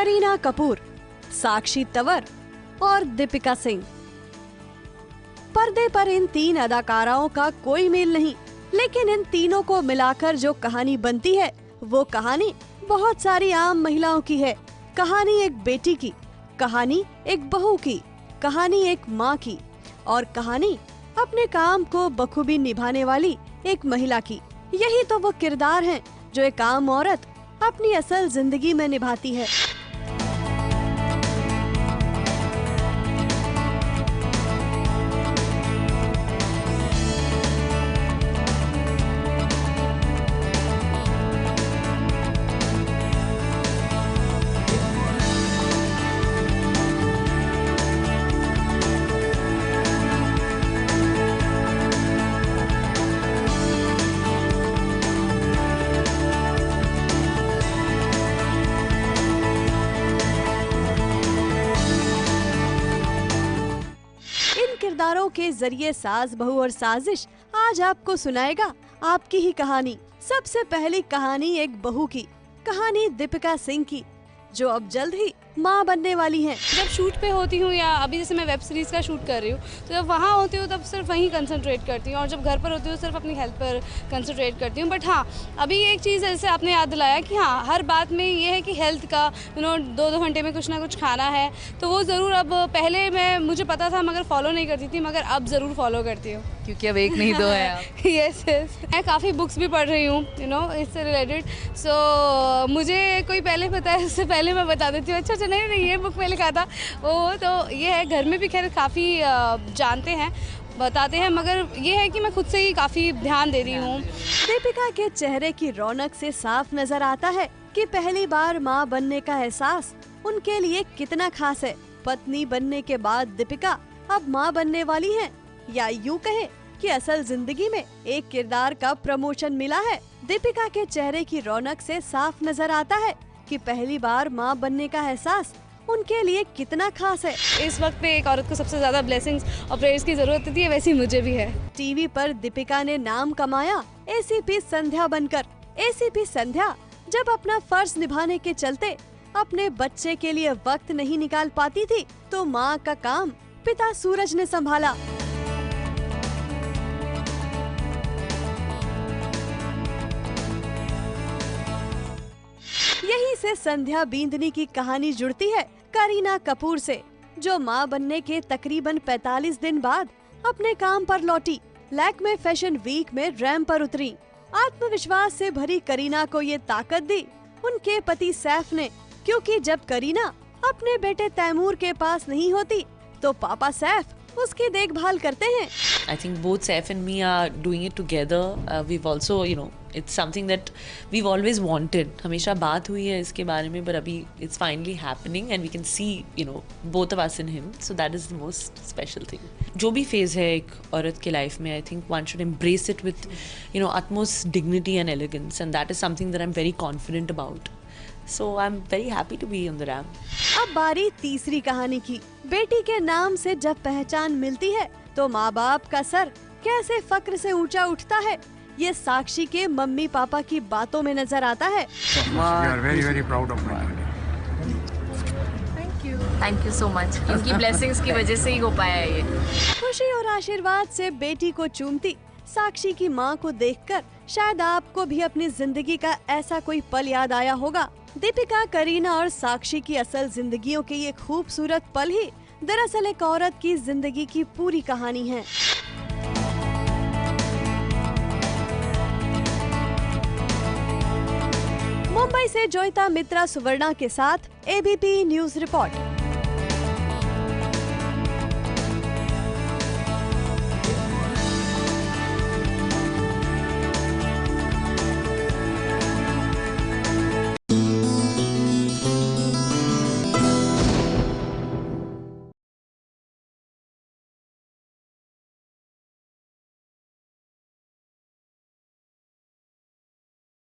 करीना कपूर, साक्षी तंवर और दीपिका सिंह। पर्दे पर इन तीन अदाकाराओं का कोई मेल नहीं, लेकिन इन तीनों को मिलाकर जो कहानी बनती है वो कहानी बहुत सारी आम महिलाओं की है। कहानी एक बेटी की, कहानी एक बहू की, कहानी एक माँ की और कहानी अपने काम को बखूबी निभाने वाली एक महिला की। यही तो वो किरदार हैं जो एक आम औरत अपनी असल जिंदगी में निभाती है। किरदारों के जरिए सास बहू और साजिश आज आपको सुनाएगा आपकी ही कहानी। सबसे पहली कहानी एक बहू की, कहानी दीपिका सिंह की, जो अब जल्द ही माँ बनने वाली हैं। जब शूट पे होती हूँ या अभी जैसे मैं वेब सीरीज़ का शूट कर रही हूँ, तो जब वहाँ होती हूँ तब सिर्फ वहीं कंसंट्रेट करती हूँ और जब घर पर होती हूँ सिर्फ अपनी हेल्थ पर कंसंट्रेट करती हूँ। बट हाँ, अभी एक चीज़ जैसे आपने याद दिलाया कि हाँ, हर बात में ये है कि हेल्थ का 2-2 घंटे में कुछ ना कुछ खाना है, तो वो ज़रूर अब पहले मुझे पता था मगर फॉलो नहीं करती थी, मगर अब ज़रूर फॉलो करती हूँ क्योंकि अब एक नहीं दो है आप। यस मैं काफ़ी बुक्स भी पढ़ रही हूँ इससे रिलेटेड। सो मुझे कोई पहले पता है, इससे पहले मैं बता देती हूँ अच्छा नहीं ये बुक में लिखा था वो। तो ये है, घर में भी खैर काफ़ी जानते हैं, बताते हैं, मगर ये है कि मैं खुद से ही काफ़ी ध्यान दे रही हूँ। दीपिका के चेहरे की रौनक से साफ नजर आता है कि पहली बार माँ बनने का एहसास उनके लिए कितना खास है। पत्नी बनने के बाद दीपिका अब माँ बनने वाली हैं, या यूँ कहे कि असल जिंदगी में एक किरदार का प्रमोशन मिला है। दीपिका के चेहरे की रौनक से साफ नजर आता है कि पहली बार माँ बनने का एहसास उनके लिए कितना खास है। इस वक्त पे एक औरत को सबसे ज्यादा ब्लेसिंग्स और प्रेयर्स की जरूरत होती है, वैसी मुझे भी है। टीवी पर दीपिका ने नाम कमाया एसीपी संध्या बनकर। एसीपी संध्या जब अपना फर्ज निभाने के चलते अपने बच्चे के लिए वक्त नहीं निकाल पाती थी, तो माँ का काम पिता सूरज ने संभाला। यहीं से संध्या बींदनी की कहानी जुड़ती है करीना कपूर से, जो मां बनने के तकरीबन 45 दिन बाद अपने काम पर लौटी। लैक्मे फैशन वीक में रैंप पर उतरी। आत्मविश्वास से भरी करीना को ये ताकत दी उनके पति सैफ ने, क्योंकि जब करीना अपने बेटे तैमूर के पास नहीं होती तो पापा सैफ उसकी देखभाल करते हैं। I think both Saif and me are doing it together. We've also, it's something that we've always wanted. हमेशा बात हुई है इसके बारे में, but अभी it's finally happening and we can see, both of us in him. So that is the most special thing. जो भी phase है एक औरत के life में, I think one should embrace it with, utmost dignity and elegance, and that is something that I'm very confident about. So I'm very happy to be on the ramp. अब बारी तीसरी कहानी की। बेटी के नाम से जब पहचान मिलती है तो माँ बाप का सर कैसे फक्र से ऊंचा उठता है, ये साक्षी के मम्मी पापा की बातों में नजर आता है। Thank you so much. इनकी blessings की वजह से ही हो पाया है ये। खुशी और आशीर्वाद से बेटी को चूमती साक्षी की माँ को देखकर शायद आपको भी अपनी जिंदगी का ऐसा कोई पल याद आया होगा। दीपिका, करीना और साक्षी की असल जिंदगियों के ये खूबसूरत पल ही दरअसल एक औरत की जिंदगी की पूरी कहानी है। मुंबई से जोयिता मित्रा सुवर्णा के साथ एबीपी न्यूज रिपोर्ट।